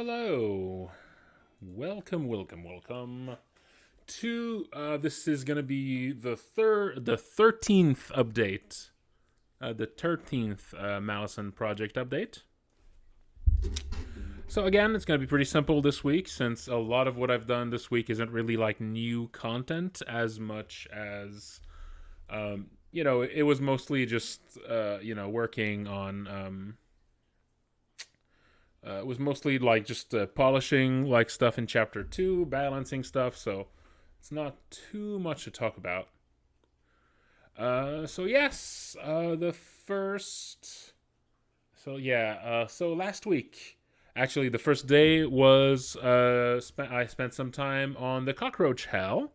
Hello, welcome to this is gonna be the 13th update, the 13th Malison project update. So again, it's gonna be pretty simple this week since a lot of what I've done this week isn't really like new content as much as it was mostly just working on it was mostly like just polishing like stuff in chapter 2, balancing stuff, so it's not too much to talk about. So yes, the first. So last week, actually, the first day was I spent some time on the cockroach hell,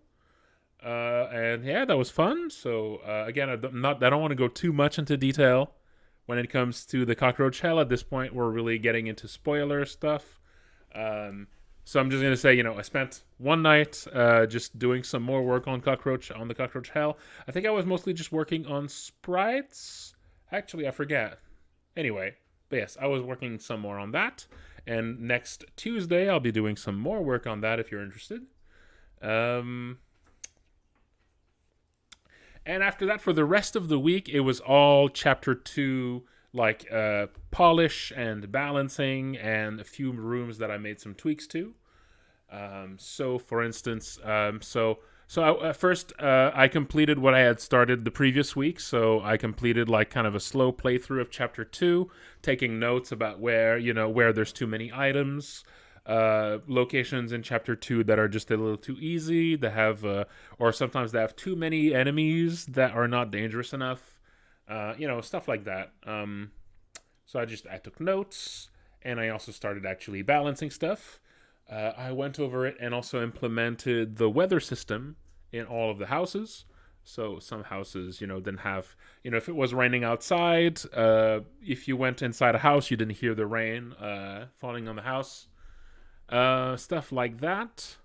and yeah, that was fun. So again, I don't want to go too much into detail when it comes to the cockroach hell. At this point, we're really getting into spoiler stuff. Um, so I'm just gonna say, I spent one night just doing some more work on the cockroach hell. I think I was mostly just working on sprites. Actually, I forget. Anyway, but yes, I was working some more on that. And next Tuesday, I'll be doing some more work on that if you're interested. Um, and after that, for the rest of the week, it was all chapter 2, like polish and balancing, and a few rooms that I made some tweaks to. So, for instance, first I completed what I had started the previous week. So I completed like kind of a slow playthrough of chapter 2, taking notes about where there's too many items, locations in chapter 2 that are just a little too easy. They have, or sometimes they have too many enemies that are not dangerous enough. Stuff like that. So I took notes, and I also started actually balancing stuff. I went over it and also implemented the weather system in all of the houses. So some houses, didn't have, if it was raining outside, if you went inside a house, you didn't hear the rain falling on the house. Stuff like that.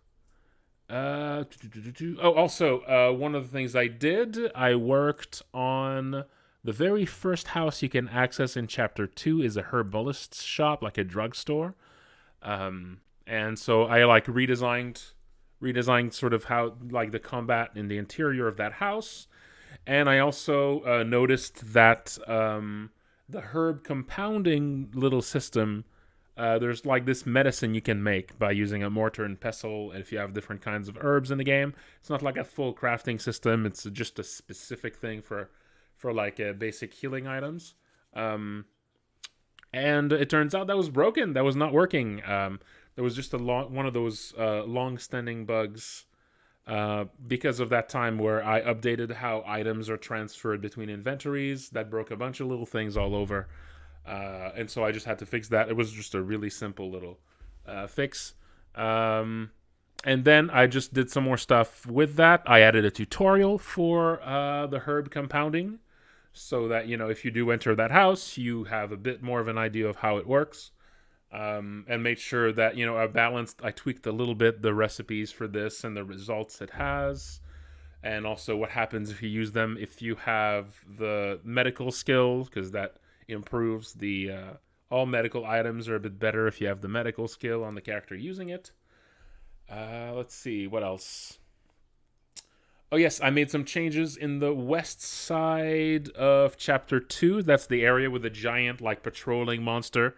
Also, one of the things I worked on the very first house you can access in chapter 2 is a herbalist's shop, like a drugstore. And so I like redesigned sort of how like the combat in the interior of that house. And I also noticed that the herb compounding little system, there's like this medicine you can make by using a mortar and pestle. And if you have different kinds of herbs in the game, it's not like a full crafting system. It's just a specific thing for like basic healing items. And it turns out that was broken. That was not working. There was just one of those long-standing bugs because of that time where I updated how items are transferred between inventories. That broke a bunch of little things all over, and so I just had to fix that. It was just a really simple little fix. And then I just did some more stuff with that. I added a tutorial for the herb compounding, so that if you do enter that house, you have a bit more of an idea of how it works. And made sure that I tweaked a little bit the recipes for this and the results it has, and also what happens if you use them if you have the medical skill, because that improves the all medical items are a bit better if you have the medical skill on the character using it. Let's see what else. Oh yes, I made some changes in the west side of chapter 2. That's the area with the giant like patrolling monster,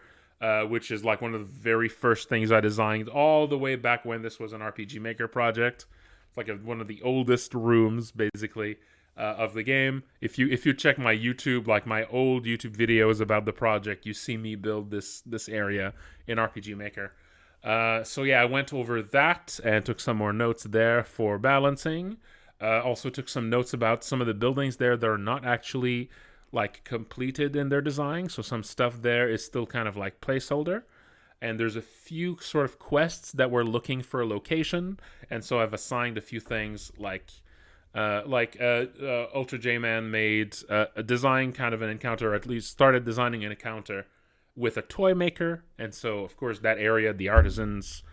which is like one of the very first things I designed all the way back when this was an RPG Maker project. It's like one of the oldest rooms, basically, of the game. If you check my YouTube, like my old YouTube videos about the project, you see me build this area in RPG Maker. So yeah, I went over that and took some more notes there for balancing. Also took some notes about some of the buildings there that are not actually like completed in their design. So some stuff there is still kind of like placeholder. And there's a few sort of quests that we're looking for a location. And so I've assigned a few things like Ultra J Man made a design kind of an encounter, or at least started designing an encounter with a toy maker. And so of course that area, the artisans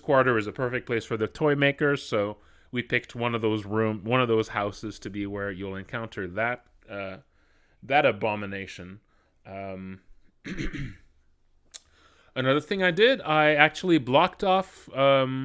quarter is a perfect place for the toy makers. So we picked one of those houses to be where you'll encounter that abomination. Another thing I did, I actually blocked off the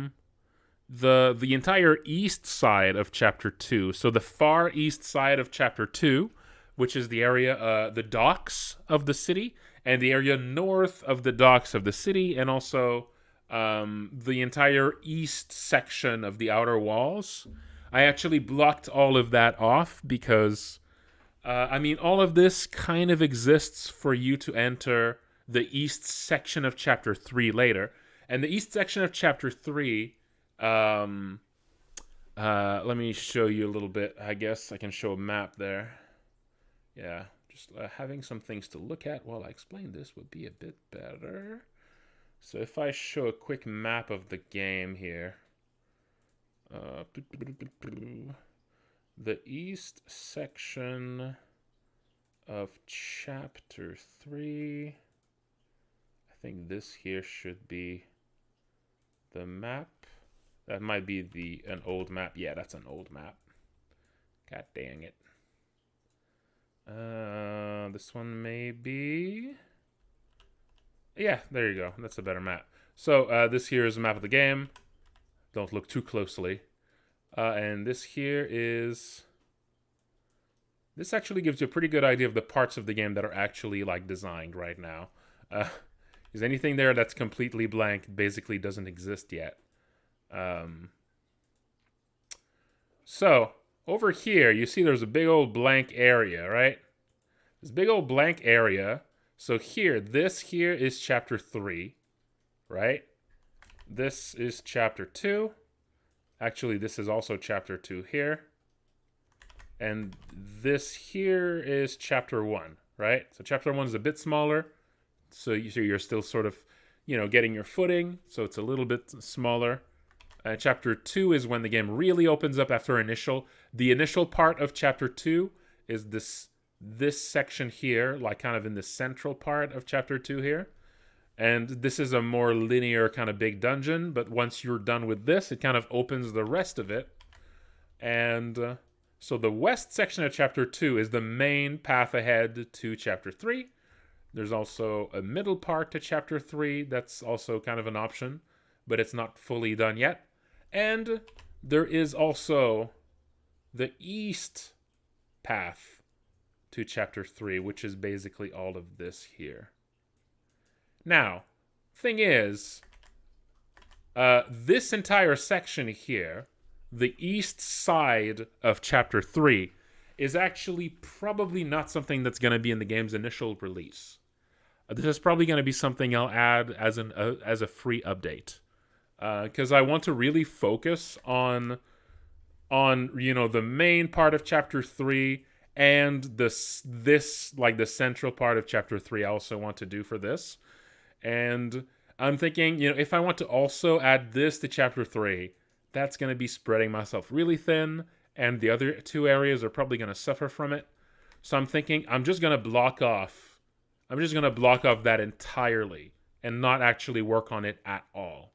entire east side of chapter 2. So the far east side of chapter 2, which is the area, the docks of the city, and the area north of the docks of the city, and also the entire east section of the outer walls. I actually blocked all of that off because, I mean, all of this kind of exists for you to enter the east section of chapter 3 later. And the east section of chapter 3, let me show you a little bit. I guess I can show a map there. Yeah, just having some things to look at while I explain this would be a bit better. So if I show a quick map of the game here. The east section of chapter 3. I think this here should be the map. That might be an old map. Yeah, that's an old map. God dang it. This one may be... Yeah, there you go. That's a better map. So this here is a map of the game. Don't look too closely. And this here is... This actually gives you a pretty good idea of the parts of the game that are actually like designed right now. Is anything there that's completely blank basically doesn't exist yet. So over here, you see there's a big old blank area, right? This big old blank area. So here, this here is chapter 3, right? This is chapter 2. Actually, this is also chapter 2 here. And this here is chapter 1, right? So chapter 1 is a bit smaller. So you're still sort of, getting your footing. So it's a little bit smaller. Chapter 2 is when the game really opens up after initial. The initial part of chapter 2 is this section here, like kind of in the central part of chapter 2 here. And this is a more linear kind of big dungeon, but once you're done with this, it kind of opens the rest of it. And so the west section of chapter 2 is the main path ahead to chapter 3. There's also a middle part to chapter 3 that's also kind of an option, but it's not fully done yet. And there is also the east path to chapter 3, which is basically all of this here. Now, thing is, this entire section here, the east side of chapter 3, is actually probably not something that's going to be in the game's initial release. This is probably going to be something I'll add as a free update. Because I want to really focus on the main part of chapter 3 and this like the central part of chapter 3 I also want to do for this. And I'm thinking, if I want to also add this to chapter 3, that's going to be spreading myself really thin, and the other two areas are probably going to suffer from it. So I'm thinking I'm just going to block off that entirely and not actually work on it at all.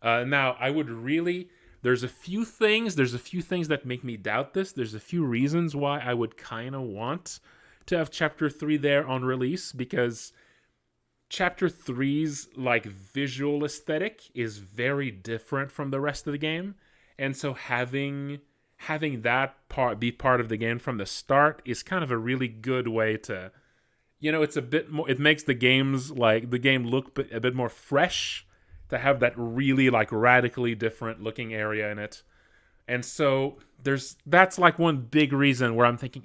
Now, I would really... There's a few things that make me doubt this. There's a few reasons why I would kind of want to have chapter 3 there on release, because chapter 3's like visual aesthetic is very different from the rest of the game. And so having that part be part of the game from the start is kind of a really good way to, it's a bit more, it makes the game look a bit more fresh, to have that really like radically different looking area in it. And so that's like one big reason where I'm thinking,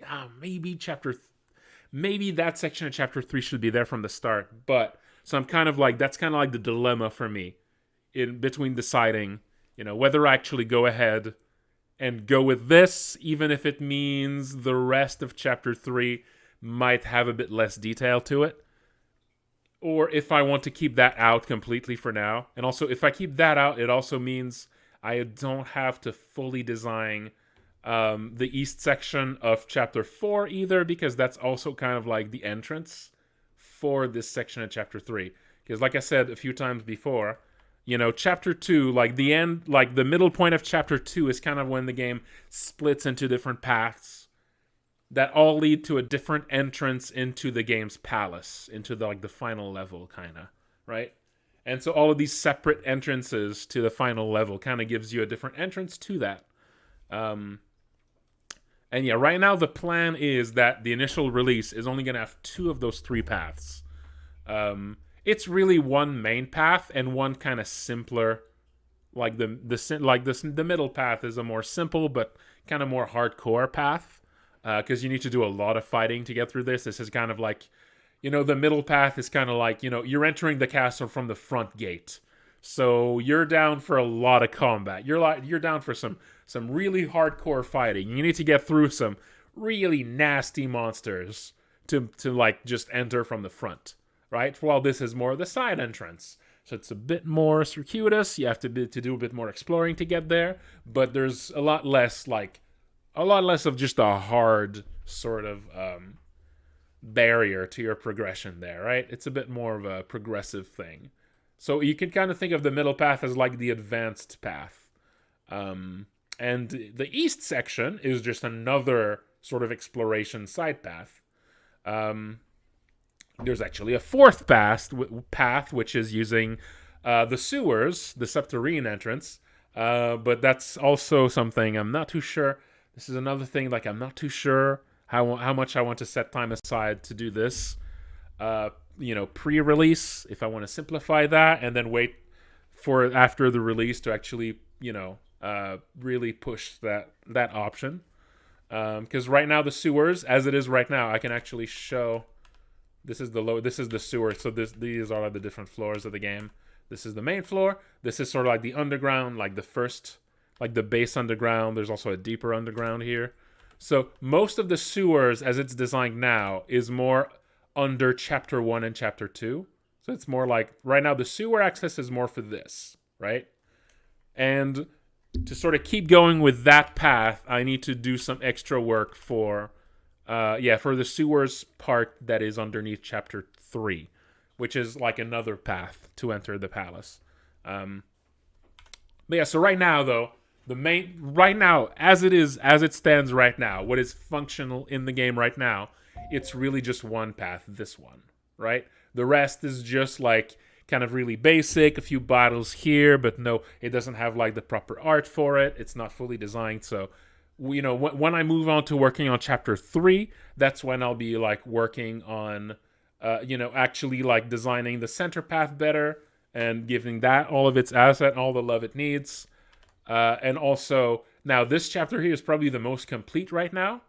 maybe that section of chapter 3 should be there from the start. But so I'm kind of like, that's kind of like the dilemma for me in between deciding, whether I actually go ahead and go with this, even if it means the rest of chapter 3 might have a bit less detail to it. Or if I want to keep that out completely for now. And also, if I keep that out, it also means I don't have to fully design the east section of chapter 4 either, because that's also kind of like the entrance for this section of chapter 3. Because like I said a few times before, chapter 2, like the end, like the middle point of chapter 2 is kind of when the game splits into different paths that all lead to a different entrance into the game's palace, into the final level, kind of, right? And so all of these separate entrances to the final level kind of gives you a different entrance to that. Um, and yeah, right now the plan is that the initial release is only going to have 2 of those 3 paths. It's really one main path and one kind of simpler, like the middle path is a more simple but kind of more hardcore path, because you need to do a lot of fighting to get through this. This is kind of like, the middle path is kind of like, you're entering the castle from the front gate, so you're down for a lot of combat. You're down for some really hardcore fighting. You need to get through some really nasty monsters to like just enter from the front, right? While this is more the side entrance. So it's a bit more circuitous. You have to do a bit more exploring to get there, but there's a lot less of just a hard sort of barrier to your progression there, right? It's a bit more of a progressive thing. So you can kind of think of the middle path as like the advanced path. And the east section is just another sort of exploration side path. There's actually a 4th path, which is using the sewers, the subterranean entrance. But that's also something I'm not too sure. This is another thing, like I'm not too sure how much I want to set time aside to do this. Pre-release, if I want to simplify that, and then wait for after the release to actually, really push that option. Because right now the sewers, as it is right now, I can actually show. This is the sewer. So these are the different floors of the game. This is the main floor. This is sort of like the underground, like the first, like the base underground. There's also a deeper underground here. So most of the sewers, as it's designed now, is more under Chapter 1 and Chapter 2. So it's more like, right now the sewer access is more for this, right? And to sort of keep going with that path, I need to do some extra work for the sewers part that is underneath Chapter 3, which is like another path to enter the palace. But yeah, so right now, though, as it stands right now, what is functional in the game right now, it's really just one path, this one, right? The rest is just like kind of really basic, a few battles here, but no, it doesn't have like the proper art for it. It's not fully designed, so when I move on to working on Chapter 3, that's when I'll be like working on, actually like designing the center path better and giving that all of its asset and all the love it needs. And also, now this chapter here is probably the most complete right now.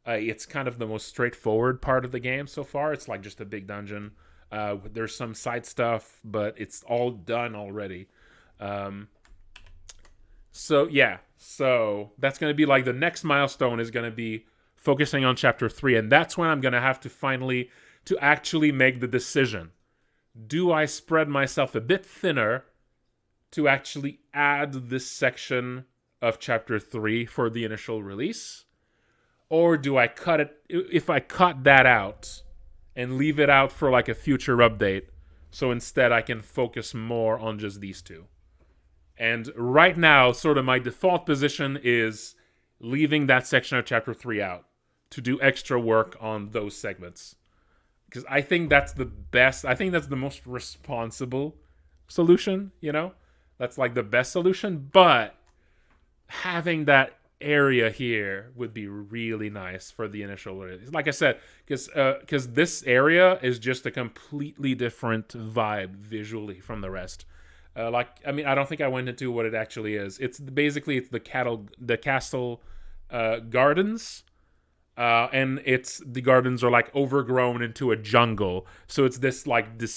It's kind of the most straightforward part of the game so far. It's like just a big dungeon. There's some side stuff, but it's all done already. So that's going to be like the next milestone is going to be focusing on Chapter 3. And that's when I'm going to have to actually make the decision. Do I spread myself a bit thinner to actually add this section of Chapter 3 for the initial release? Or do I cut it? If I cut that out and leave it out for like a future update, so instead I can focus more on just these 2. And right now, sort of my default position is leaving that section of Chapter 3 out to do extra work on those segments. Because I think that's the best. I think that's the most responsible solution, That's like the best solution. But having that area here would be really nice for the initial release. Like I said, because this area is just a completely different vibe visually from the rest. I don't think I went into what it actually is. It's the castle gardens, and the gardens are like overgrown into a jungle. So it's this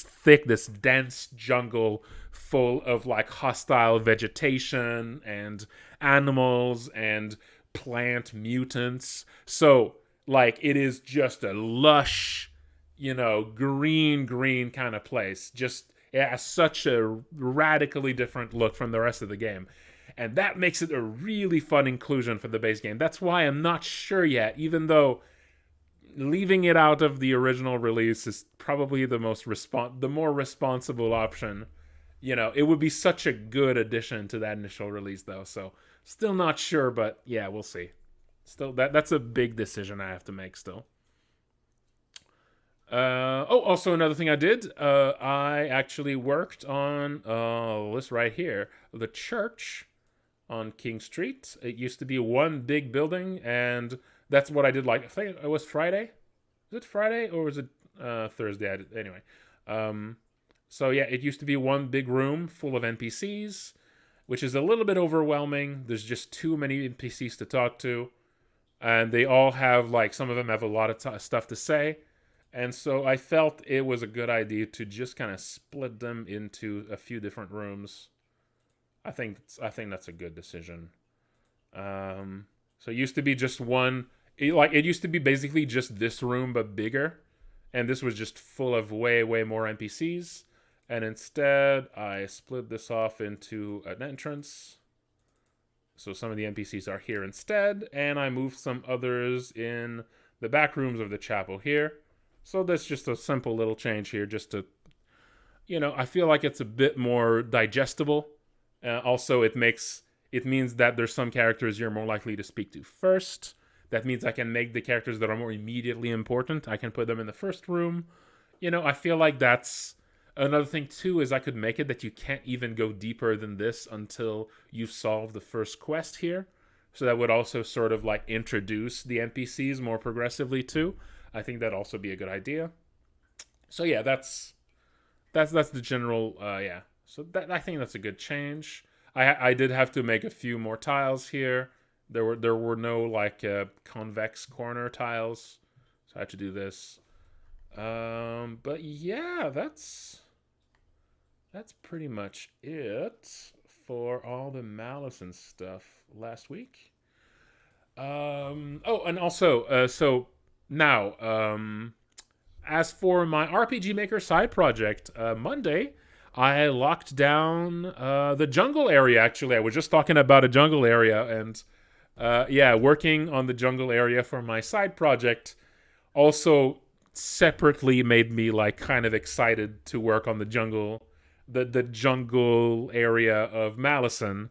thick, this dense jungle full of like hostile vegetation and animals and plant mutants. So like it is just a lush, green kind of place. It has such a radically different look from the rest of the game. And that makes it a really fun inclusion for the base game. That's why I'm not sure yet, even though leaving it out of the original release is probably the more responsible option. It would be such a good addition to that initial release, though. So still not sure, but yeah, we'll see. Still, that's a big decision I have to make still. Also another thing I did, I actually worked on this right here, the church on King Street. It used to be one big building, and that's what I did. Like I think it was Friday. Was it Friday or was it Thursday? Anyway. Um, so yeah, it used to be one big room full of NPCs, which is a little bit overwhelming. There's just too many NPCs to talk to, and they all have like some of them have a lot of stuff to say. And so I felt it was a good idea to just kind of split them into a few different rooms. I think that's a good decision. So it used to be just one. It used to be basically just this room but bigger, and this was just full of way more NPCs. And instead, I split this off into an entrance. So some of the NPCs are here instead, and I moved some others in the back rooms of the chapel here. So that's just a simple little change here, just to, I feel like it's a bit more digestible. Also, it means that there's some characters you're more likely to speak to first. That means I can make the characters that are more immediately important, I can put them in the first room. I feel like that's another thing too, is I could make it that you can't even go deeper than this until you've solved the first quest here. So that would also sort of like introduce the NPCs more progressively too. I think that'd also be a good idea. So yeah, that's the general yeah. So I think that's a good change. I did have to make a few more tiles here. There were no like convex corner tiles, so I had to do this. But yeah, that's pretty much it for all the Malison stuff last week. And also, so now, as for my RPG Maker side project, Monday, I locked down the jungle area. Actually, I was just talking about a jungle area, and yeah, working on the jungle area for my side project also separately made me like kind of excited to work on the jungle area of Malison,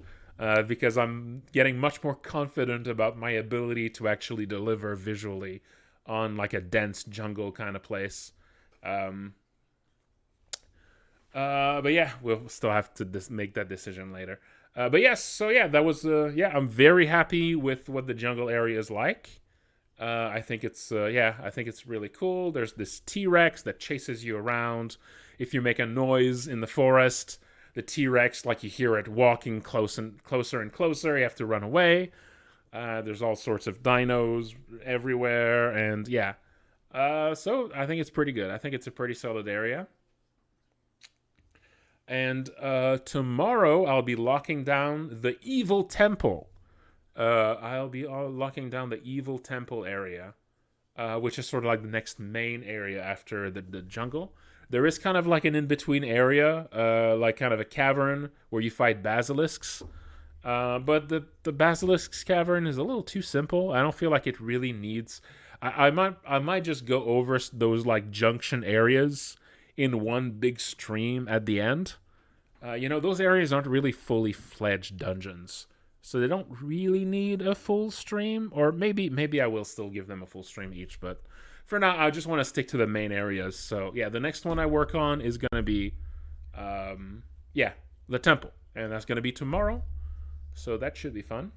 because I'm getting much more confident about my ability to actually deliver visually on like a dense jungle kind of place. But yeah, we'll still have to make that decision later. But yes, so yeah, that was yeah, I'm very happy with what the jungle area is like. I think it's I think it's really cool. There's this T-Rex that chases you around. If you make a noise in the forest, the T-Rex, like you hear it walking closer and closer, you have to run away. There's all sorts of dinos everywhere, and yeah. So I think it's pretty good. I think it's a pretty solid area. And tomorrow I'll be locking down the Evil Temple. I'll be locking down the Evil Temple area, which is sort of like the next main area after the jungle. There is kind of like an in-between area, like kind of a cavern where you fight basilisks. But the basilisks cavern is a little too simple. I don't feel like it really needs. I might just go over those like junction areas in one big stream at the end. Those areas aren't really fully fledged dungeons, so they don't really need a full stream. Or maybe I will still give them a full stream each, but for now I just want to stick to the main areas. So yeah, the next one I work on is gonna be the temple, and that's gonna be tomorrow. So that should be fun.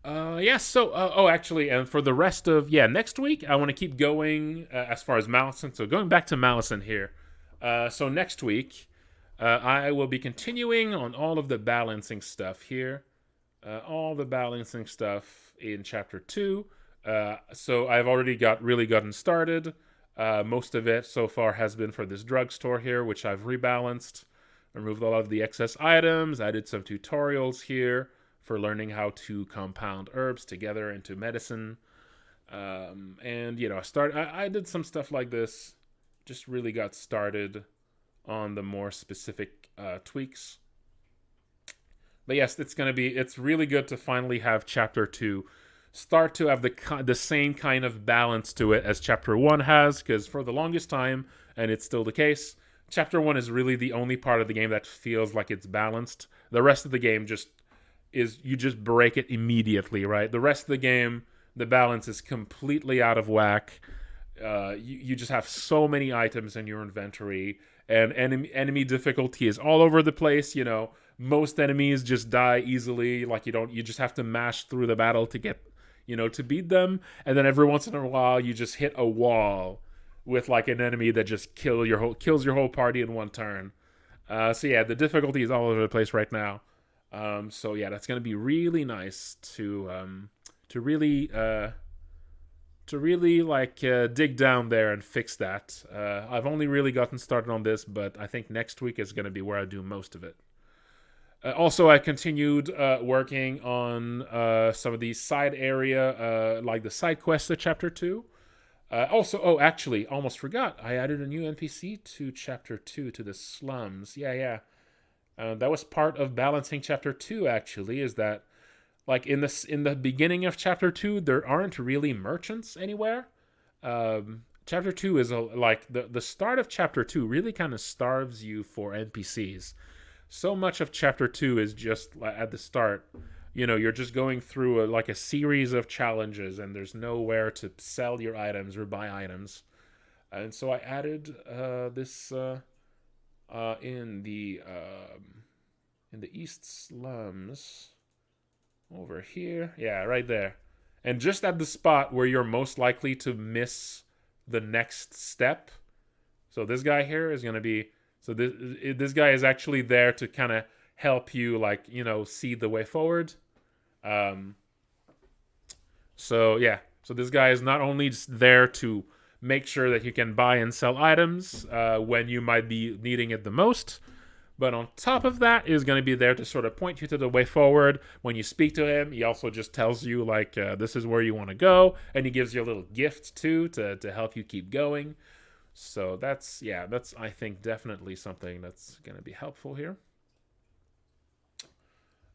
Actually, and for the rest of next week, I want to keep going as far as Malison. So going back to Malison here. So next week, I will be continuing on all of the balancing stuff here. All the balancing stuff in Chapter 2. So I've already gotten started. Most of it so far has been for this drugstore here, which I've rebalanced. Removed a lot of the excess items. I did some tutorials here for learning how to compound herbs together into medicine. And I did some stuff like this. Just really got started on the more specific tweaks. But yes, it's really good to finally have Chapter 2 start to have the same kind of balance to it as Chapter 1 has, because for the longest time, and it's still the case, Chapter 1 is really the only part of the game that feels like it's balanced. The rest of the game you just break it immediately, right? The rest of the game, the balance is completely out of whack. you just have so many items in your inventory, and enemy difficulty is all over the place. Most enemies just die easily. Like you just have to mash through the battle to get, to beat them. And then every once in a while, you just hit a wall with like an enemy that just kills your whole party in one turn. So yeah, the difficulty is all over the place right now. So yeah, that's gonna be really nice to really like dig down there and fix that. I've only really gotten started on this, but I think next week is going to be where I do most of it. Also, I continued working on some of these side area, like the side quests of Chapter 2. Actually, almost forgot. I added a new NPC to Chapter 2, to the slums. Yeah. That was part of balancing Chapter 2, actually, is that like in the beginning of Chapter 2, there aren't really merchants anywhere. Chapter 2 is like the start of Chapter 2 really kind of starves you for NPCs. So much of Chapter 2 is just at the start. You're just going through a series of challenges, and there's nowhere to sell your items or buy items. And so I added this in the East Slums. Over here. Yeah, right there. And just at the spot where you're most likely to miss the next step. So this guy here is going to be... So this guy is actually there to kind of help you, like, see the way forward. So, yeah. So this guy is not only just there to make sure that you can buy and sell items when you might be needing it the most, but on top of that is going to be there to sort of point you to the way forward. When you speak to him, he also just tells you, like, this is where you want to go. And he gives you a little gift, too, to help you keep going. So that's, I think, definitely something that's going to be helpful here.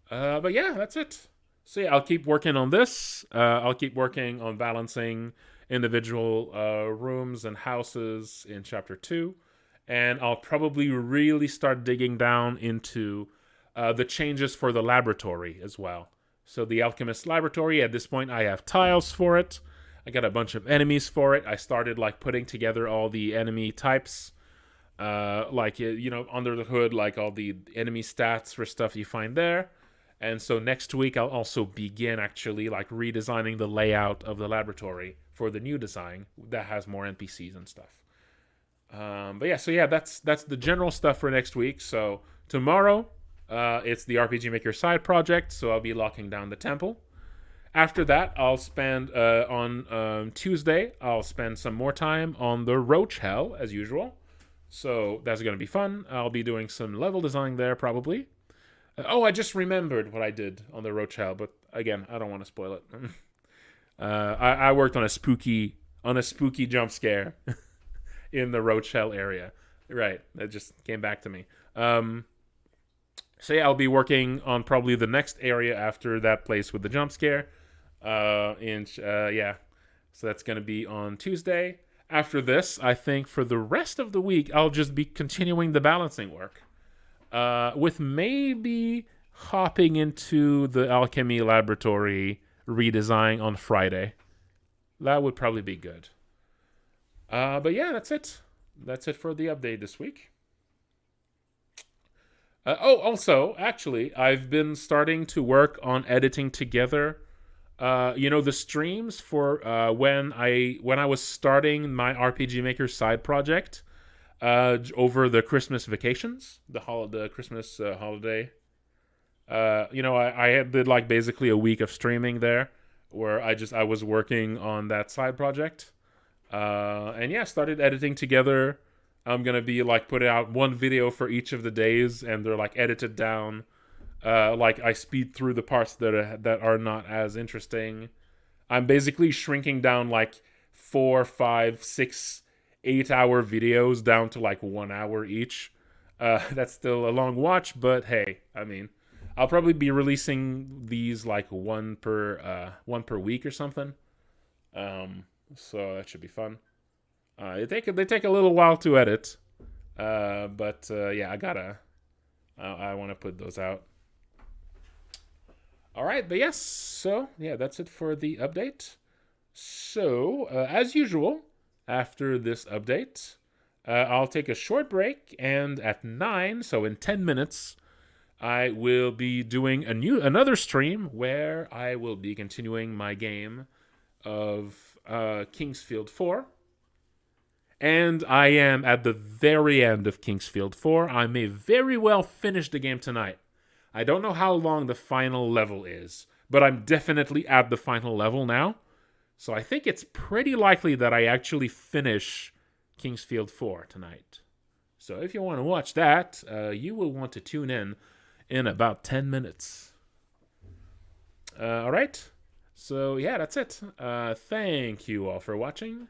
But yeah, that's it. So yeah, I'll keep working on this. I'll keep working on balancing individual rooms and houses in Chapter 2. And I'll probably really start digging down into the changes for the laboratory as well. So the Alchemist Laboratory, at this point, I have tiles for it. I got a bunch of enemies for it. I started like putting together all the enemy types, under the hood, like all the enemy stats for stuff you find there. And so next week, I'll also begin actually like redesigning the layout of the laboratory for the new design that has more NPCs and stuff. That's the general stuff for next week. So tomorrow, it's the RPG Maker side project, so I'll be locking down the temple. After that, I'll spend on Tuesday, I'll spend some more time on the Roach Hell, as usual. So that's going to be fun. I'll be doing some level design there, probably. I just remembered what I did on the Roach Hell, but again, I don't want to spoil it. I worked on a spooky jump scare in the Roach Hell area. Right, that just came back to me. I'll be working on probably the next area after that place with the jump scare. So that's going to be on Tuesday. After this, I think for the rest of the week, I'll just be continuing the balancing work. With maybe hopping into the Alchemy Laboratory redesign on Friday. That would probably be good. But yeah, that's it. That's it for the update this week. Also, actually, I've been starting to work on editing together, the streams for when I was starting my RPG Maker side project over the Christmas vacations, the Christmas holiday. I did like basically a week of streaming there, where I was working on that side project. Started editing together. I'm gonna be like putting out one video for each of the days, and they're like edited down. I speed through the parts that are not as interesting. I'm basically shrinking down like 4, 5, 6, 8-hour videos down to like 1 hour each. That's still a long watch, but hey, I mean, I'll probably be releasing these like one per week or something. So that should be fun. They take a little while to edit, I want to put those out. All right, but yes, so yeah, that's it for the update. So as usual, after this update. I'll take a short break, and at 9, so in 10 minutes, I will be doing another stream where I will be continuing my game of Kingsfield 4. And I am at the very end of Kingsfield 4. I may very well finish the game tonight. I don't know how long the final level is, but I'm definitely at the final level now. So I think it's pretty likely that I actually finish Kingsfield 4 tonight. So if you want to watch that, you will want to tune in about 10 minutes. All right. So yeah, that's it. Thank you all for watching.